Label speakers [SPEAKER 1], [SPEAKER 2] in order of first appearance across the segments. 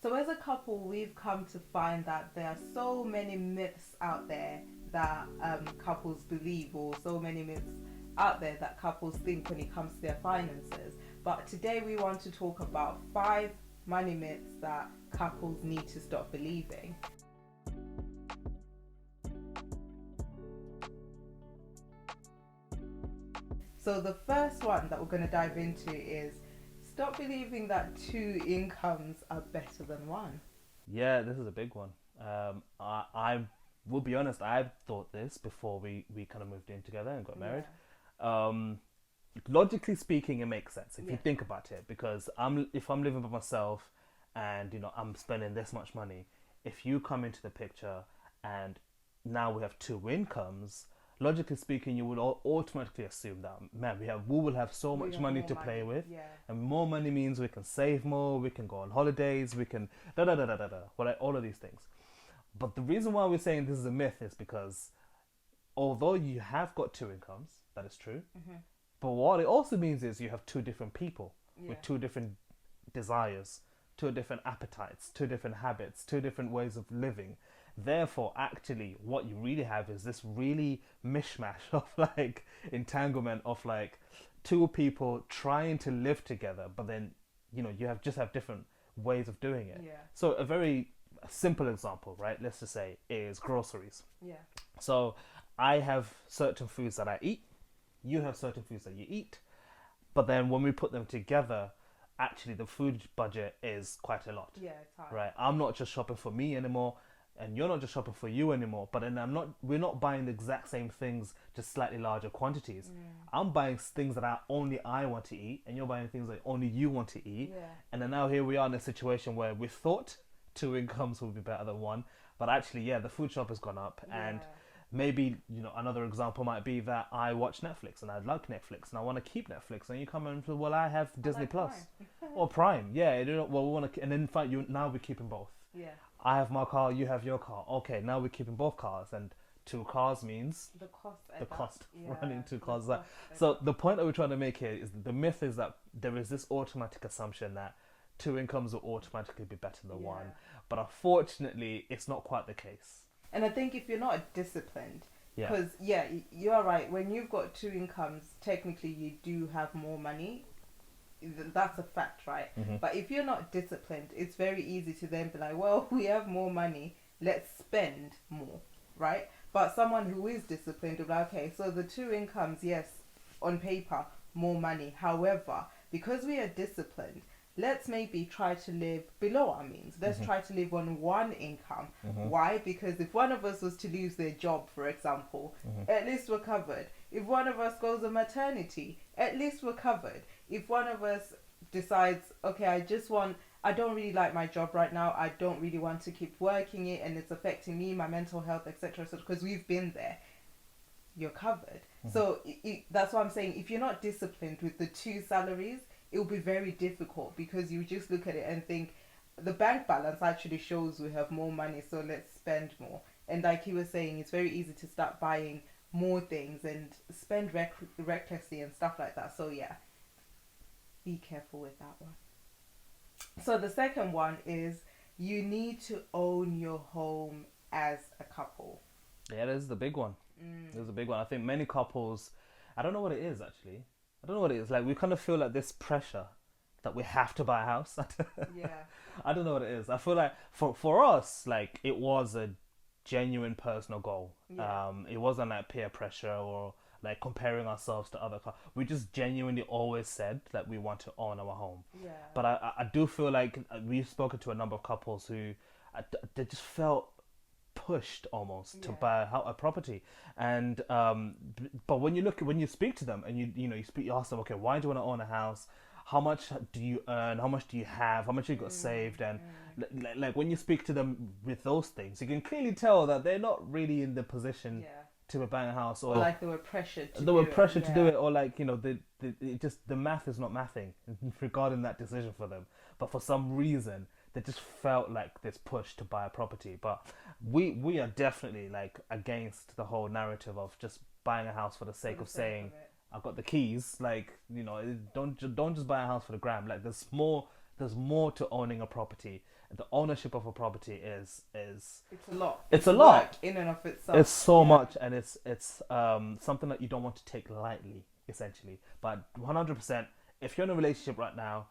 [SPEAKER 1] So, as a couple, we've come to find that there are so many myths out there that couples believe, or so many myths out there that couples think when it comes to their finances. But today, we want to talk about 5 money myths that couples need to stop believing. So, the first one that we're going to dive into is stop believing that two incomes are better than one.
[SPEAKER 2] Yeah, this is a big one. I will be honest, I've thought this before we kind of moved in together and got married.
[SPEAKER 1] Yeah,
[SPEAKER 2] Um, Logically speaking, it makes sense if you
[SPEAKER 1] yeah,
[SPEAKER 2] think about it, because if I'm living by myself and I'm spending this much money, if you come into the picture and now we have two incomes, logically speaking, you would automatically assume that, man, we will have so
[SPEAKER 1] we
[SPEAKER 2] much
[SPEAKER 1] have
[SPEAKER 2] money
[SPEAKER 1] more
[SPEAKER 2] to play
[SPEAKER 1] money.
[SPEAKER 2] with,
[SPEAKER 1] Yeah,
[SPEAKER 2] and more money means we can save more, we can go on holidays, we can da da da da da da, well, like, all of these things. But the reason why we're saying this is a myth is because although you have got two incomes, that is true,
[SPEAKER 1] hmm,
[SPEAKER 2] but what it also means is you have two different people with
[SPEAKER 1] yeah,
[SPEAKER 2] two different desires, two different appetites, two different habits, two different ways of living. Therefore, actually, what you really have is this really mishmash of like entanglement of like two people trying to live together, but then you have different ways of doing it.
[SPEAKER 1] yeah,
[SPEAKER 2] So a very simple example, right? Let's just say is groceries.
[SPEAKER 1] yeah,
[SPEAKER 2] So I have certain foods that I eat, you have certain foods that you eat, but then when we put them together, actually the food budget is quite a lot,
[SPEAKER 1] yeah. It's high.
[SPEAKER 2] right? I'm not just shopping for me anymore, and you're not just shopping for you anymore. But then we're not buying the exact same things, just slightly larger quantities.
[SPEAKER 1] Mm,
[SPEAKER 2] I'm buying things that only I want to eat, and you're buying things that only you want to eat.
[SPEAKER 1] yeah,
[SPEAKER 2] And then now here we are in a situation where we thought two incomes would be better than one, but actually, yeah, the food shop has gone up, and
[SPEAKER 1] yeah.
[SPEAKER 2] maybe another example might be that I watch Netflix and I like Netflix and I want to keep Netflix, and you come and say, well, I have
[SPEAKER 1] I
[SPEAKER 2] Disney
[SPEAKER 1] like
[SPEAKER 2] Plus
[SPEAKER 1] Prime.
[SPEAKER 2] or Prime. Yeah, well, we want to, and then in fact, you now we're keeping both.
[SPEAKER 1] Yeah,
[SPEAKER 2] I have my car, you have your car. Okay, now we're keeping both cars, and two cars means
[SPEAKER 1] the cost
[SPEAKER 2] the
[SPEAKER 1] add up.
[SPEAKER 2] cost
[SPEAKER 1] Yeah,
[SPEAKER 2] running two
[SPEAKER 1] the
[SPEAKER 2] cars. That
[SPEAKER 1] cost add
[SPEAKER 2] so
[SPEAKER 1] up.
[SPEAKER 2] the point that we're trying to make here is that the myth is that there is this automatic assumption that two incomes will automatically be better than one,
[SPEAKER 1] Yeah,
[SPEAKER 2] but unfortunately, it's not quite the case.
[SPEAKER 1] and I think if you're not disciplined,
[SPEAKER 2] Yeah.
[SPEAKER 1] because yeah, you're right. When you've got two incomes, technically you do have more money. That's a fact, right?
[SPEAKER 2] Mm-hmm.
[SPEAKER 1] But if you're not disciplined, it's very easy to then be like, well, we have more money, let's spend more, right? But someone who is disciplined will be like, okay, so the two incomes, yes, on paper, more money. However, because we are disciplined, let's maybe try to live below our means. Let's
[SPEAKER 2] Mm-hmm.
[SPEAKER 1] try to live on one income.
[SPEAKER 2] Mm-hmm.
[SPEAKER 1] Why? Because if one of us was to lose their job, for example,
[SPEAKER 2] Mm-hmm.
[SPEAKER 1] at least we're covered. If one of us goes on maternity, at least we're covered. If one of us decides, okay, I don't really like my job right now, I don't really want to keep working it, and it's affecting me, my mental health, etc. So, because we've been there, you're covered.
[SPEAKER 2] Mm-hmm.
[SPEAKER 1] So that's what I'm saying. If you're not disciplined with the two salaries, it will be very difficult because you just look at it and think the bank balance actually shows we have more money, so let's spend more. And like you were saying, it's very easy to start buying more things and spend recklessly and stuff like that. So yeah, be careful with that one. So the second one is you need to own your home as a couple.
[SPEAKER 2] Yeah, this is the big one. This
[SPEAKER 1] Mm,
[SPEAKER 2] is a big one. I think many couples, I don't know what it is actually. I don't know what it is. Like we kind of feel like this pressure that we have to buy a house.
[SPEAKER 1] yeah,
[SPEAKER 2] I don't know what it is. I feel like for us, like it was a genuine personal goal.
[SPEAKER 1] yeah,
[SPEAKER 2] It wasn't like peer pressure or like comparing ourselves to other. We just genuinely always said that we want to own our home.
[SPEAKER 1] yeah,
[SPEAKER 2] But I do feel like we've spoken to a number of couples who they just felt pushed almost to
[SPEAKER 1] yeah,
[SPEAKER 2] buy a property, and but when you speak to them and you ask them, okay, why do you want to own a house, how much do you earn, how much do you have, how much you got
[SPEAKER 1] mm,
[SPEAKER 2] saved, and
[SPEAKER 1] mm,
[SPEAKER 2] like when you speak to them with those things, you can clearly tell that they're not really in the position
[SPEAKER 1] yeah.
[SPEAKER 2] to buy a house,
[SPEAKER 1] Or
[SPEAKER 2] or
[SPEAKER 1] like they were pressured to
[SPEAKER 2] they were
[SPEAKER 1] do it.
[SPEAKER 2] pressured to do
[SPEAKER 1] Yeah,
[SPEAKER 2] it, or like it just the math is not mathing regarding that decision for them. But for some reason, they just felt like this push to buy a property. But we are definitely like against the whole narrative of just buying a house for the
[SPEAKER 1] for
[SPEAKER 2] sake
[SPEAKER 1] the
[SPEAKER 2] of
[SPEAKER 1] sake of
[SPEAKER 2] saying
[SPEAKER 1] it.
[SPEAKER 2] I've got the keys. Like don't just buy a house for the gram. Like there's more to owning a property, the ownership of a property is
[SPEAKER 1] It's a lot.
[SPEAKER 2] it's a
[SPEAKER 1] Work
[SPEAKER 2] lot.
[SPEAKER 1] in and of itself.
[SPEAKER 2] It's so
[SPEAKER 1] Yeah.
[SPEAKER 2] much, and it's something that you don't want to take lightly, essentially. But 100%, if you're in a relationship right now,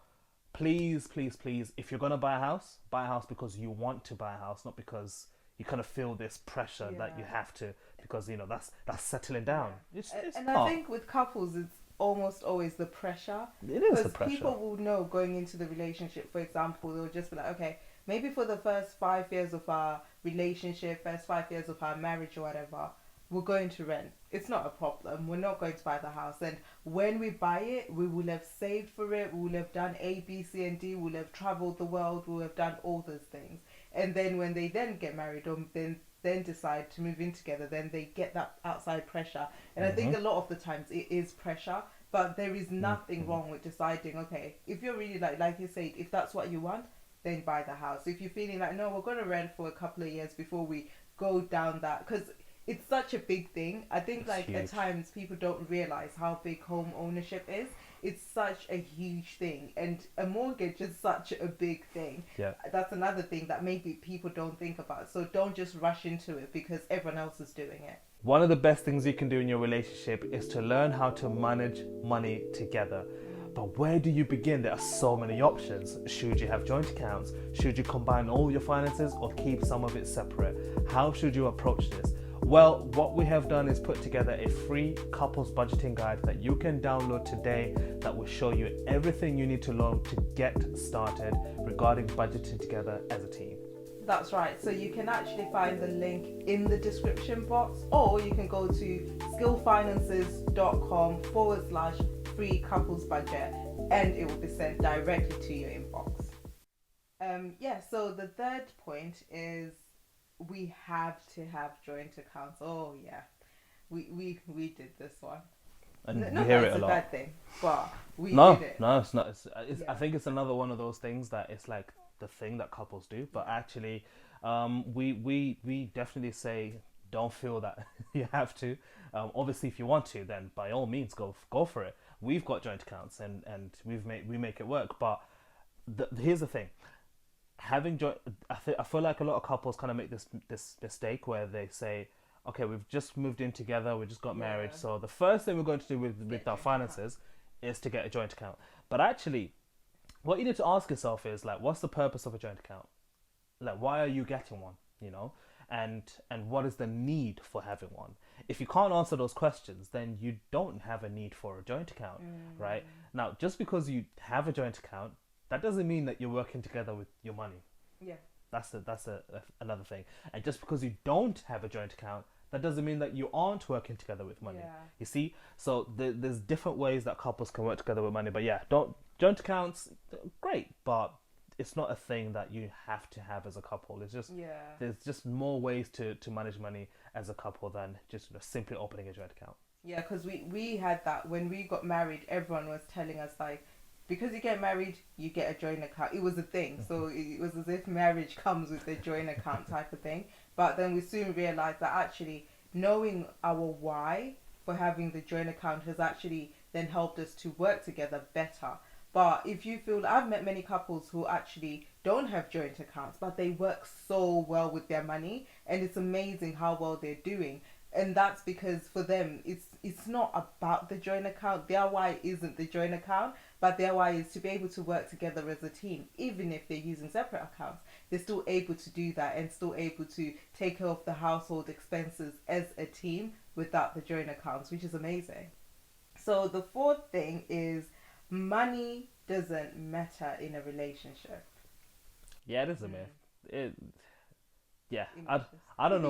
[SPEAKER 2] please, please, please, if you're gonna buy a house because you want to buy a house, not because you kind of feel this pressure that you
[SPEAKER 1] Yeah.
[SPEAKER 2] have to, because that's settling down.
[SPEAKER 1] Yeah.
[SPEAKER 2] It's
[SPEAKER 1] And I
[SPEAKER 2] not.
[SPEAKER 1] think with couples, it's almost always the pressure.
[SPEAKER 2] It is the
[SPEAKER 1] Because
[SPEAKER 2] pressure.
[SPEAKER 1] people will know going into the relationship, for example, they'll just be like, okay, maybe for the first 5 years of our relationship, first 5 years of our marriage or whatever, we're going to rent. It's not a problem. We're not going to buy the house. And when we buy it, we will have saved for it. We will have done A, B, C, and D. We'll have traveled the world. We'll have done all those things. And then when they then get married or then decide to move in together, then they get that outside pressure. And I think a lot of the times it is pressure. But there is nothing wrong with deciding, okay, if you're really like you said, if that's what you want, then buy the house. If you're feeling like, no, we're going to rent for a couple of years before we go down that, because it's such a big thing. I think
[SPEAKER 2] It's
[SPEAKER 1] like at
[SPEAKER 2] huge.
[SPEAKER 1] times people don't realize how big home ownership is. It's such a huge thing, and a mortgage is such a big thing.
[SPEAKER 2] Yeah.
[SPEAKER 1] That's another thing that maybe people don't think about. So don't just rush into it because everyone else is doing it.
[SPEAKER 2] One of the best things you can do in your relationship is to learn how to manage money together. But where do you begin? There are so many options. Should you have joint accounts? Should you combine all your finances or keep some of it separate? How should you approach this? Well, what we have done is put together a free couples budgeting guide that you can download today that will show you everything you need to know to get started regarding budgeting together as a team.
[SPEAKER 1] That's right. So you can actually find the link in the description box, or you can go to skillfinances.com/free couples budget, and it will be sent directly to your inbox. So the third point is we have to have joint accounts. Oh yeah, we did this one.
[SPEAKER 2] And we
[SPEAKER 1] Not
[SPEAKER 2] hear
[SPEAKER 1] that
[SPEAKER 2] it
[SPEAKER 1] it's
[SPEAKER 2] a lot.
[SPEAKER 1] bad thing, but we
[SPEAKER 2] No,
[SPEAKER 1] did it.
[SPEAKER 2] no, it's not. I
[SPEAKER 1] Yeah.
[SPEAKER 2] think it's another one of those things that it's like the thing that couples do. But actually, we definitely say don't feel that you have to. Obviously, if you want to, then by all means go for it. We've got joint accounts and we make it work. But here's the thing: having joint, I feel like a lot of couples kind of make this mistake where they say, okay, we've just moved in together, we just got married,
[SPEAKER 1] Yeah.
[SPEAKER 2] so the first thing we're going to do with
[SPEAKER 1] Get
[SPEAKER 2] our
[SPEAKER 1] joint
[SPEAKER 2] finances is to get a joint account. But actually, what you need to ask yourself is like, what's the purpose of a joint account? Like, why are you getting one? And what is the need for having one? If you can't answer those questions, then you don't have a need for a joint account, right? Now, just because you have a joint account, that doesn't mean that you're working together with your money.
[SPEAKER 1] Yeah.
[SPEAKER 2] That's another thing. And just because you don't have a joint account, that doesn't mean that you aren't working together with money.
[SPEAKER 1] Yeah.
[SPEAKER 2] You see? So there's different ways that couples can work together with money. But yeah, joint accounts, great, but it's not a thing that you have to have as a couple. It's just there's just more ways to manage money as a couple than just simply opening a joint account.
[SPEAKER 1] Yeah, because we had that when we got married. Everyone was telling us like, because you get married, you get a joint account. It was a thing, so it was as if marriage comes with a joint account type of thing. But then we soon realized that actually knowing our why for having the joint account has actually then helped us to work together better. But if you feel, I've met many couples who actually don't have joint accounts, but they work so well with their money, and it's amazing how well they're doing. And that's because for them, it's not about the joint account. Their why isn't the joint account, but their why is to be able to work together as a team. Even if they're using separate accounts, they're still able to do that and still able to take care of the household expenses as a team without the joint accounts, which is amazing. So the fourth thing is money doesn't matter in a relationship.
[SPEAKER 2] Yeah, it is a myth. It, yeah,
[SPEAKER 1] It
[SPEAKER 2] I,
[SPEAKER 1] matters.
[SPEAKER 2] I don't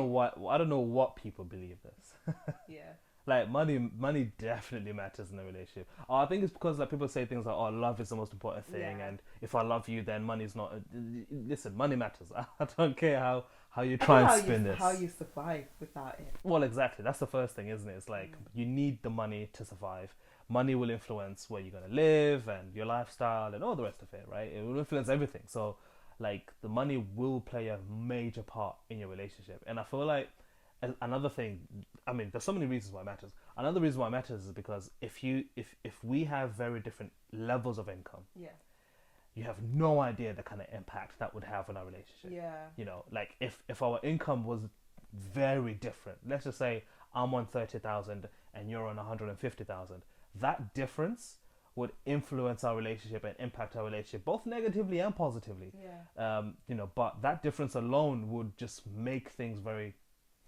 [SPEAKER 2] know what people believe this.
[SPEAKER 1] Yeah.
[SPEAKER 2] Like money definitely matters in a relationship. Oh, I think it's because like people say things like, "Oh, love is the most important thing,"
[SPEAKER 1] Yeah.
[SPEAKER 2] and if I love you, then money's not. Listen, money matters. I don't care how you
[SPEAKER 1] I
[SPEAKER 2] try
[SPEAKER 1] don't know
[SPEAKER 2] and spin this.
[SPEAKER 1] how you survive without it.
[SPEAKER 2] Well, exactly. That's the first thing, isn't it? It's like you need the money to survive. Money will influence where you're gonna live and your lifestyle and all the rest of it, right? It will influence everything. So, like, the money will play a major part in your relationship. And I feel like another thing. I mean, there's so many reasons why it matters. Another reason why it matters is because if we have very different levels of income,
[SPEAKER 1] Yeah.
[SPEAKER 2] you have no idea the kind of impact that would have on our relationship.
[SPEAKER 1] Yeah.
[SPEAKER 2] You know, like if our income was very different, let's just say I'm on 30,000 and you're on 150,000, that difference would influence our relationship and impact our relationship both negatively and positively.
[SPEAKER 1] Yeah.
[SPEAKER 2] You know, but that difference alone would just make things very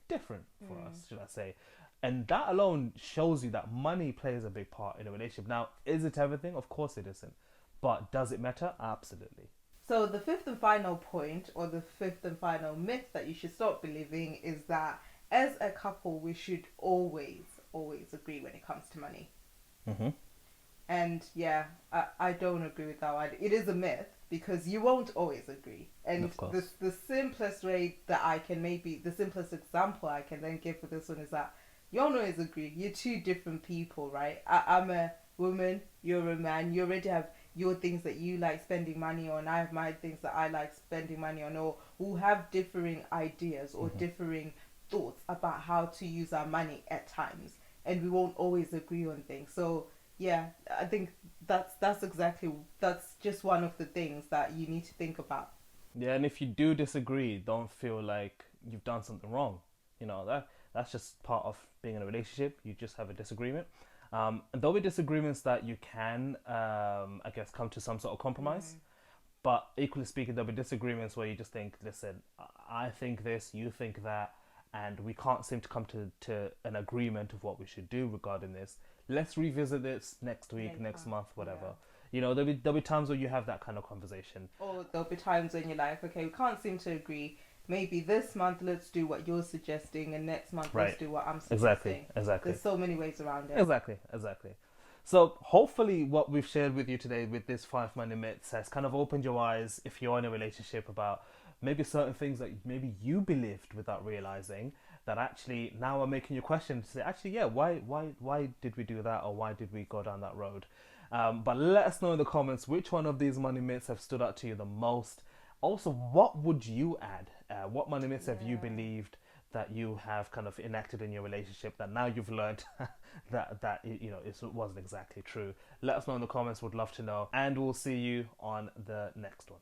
[SPEAKER 2] different for us, should I say. And that alone shows you that money plays a big part in a relationship. Now, is it everything? Of course it isn't. But does it matter? Absolutely.
[SPEAKER 1] So the fifth and final point, or the fifth and final myth that you should stop believing, is that as a couple we should always agree when it comes to money.
[SPEAKER 2] Mm-hmm.
[SPEAKER 1] And yeah, I don't agree with that one. It is a myth because you won't always agree. And
[SPEAKER 2] Of course.
[SPEAKER 1] the simplest way that I can, maybe the simplest example I can then give for this one is that you don't always agree. You're two different people, right? I'm a woman, you're a man. You already have your things that you like spending money on. I have my things that I like spending money on. Or we'll have differing ideas or differing thoughts about how to use our money at times. And we won't always agree on things. So yeah, I think that's just one of the things that you need to think about.
[SPEAKER 2] Yeah, and if you do disagree, don't feel like you've done something wrong. You know, that's just part of being in a relationship. You just have a disagreement. And there'll be disagreements that you can, I guess, come to some sort of compromise. But equally speaking, there'll be disagreements where you just think, listen, I think this, you think that, and we can't seem to come to an agreement of what we should do regarding this. Let's revisit this next week, next month, whatever.
[SPEAKER 1] Yeah.
[SPEAKER 2] You know, there'll be times where you have that kind of conversation.
[SPEAKER 1] Or there'll be times when you're like, okay, we can't seem to agree. Maybe this month let's do what you're suggesting, and next month let's do what I'm suggesting.
[SPEAKER 2] Exactly.
[SPEAKER 1] There's so many ways around it.
[SPEAKER 2] Exactly. So hopefully what we've shared with you today with this 5 money myths has kind of opened your eyes if you're in a relationship about maybe certain things that maybe you believed without realizing that actually now are making you question to say, actually, yeah, why did we do that, or why did we go down that road? But let us know in the comments which one of these money myths have stood out to you the most. Also, what would you add? What money myths have you believed that you have kind of enacted in your relationship that now you've learned that you know it wasn't exactly true? Let us know in the comments. Would love to know, and we'll see you on the next one.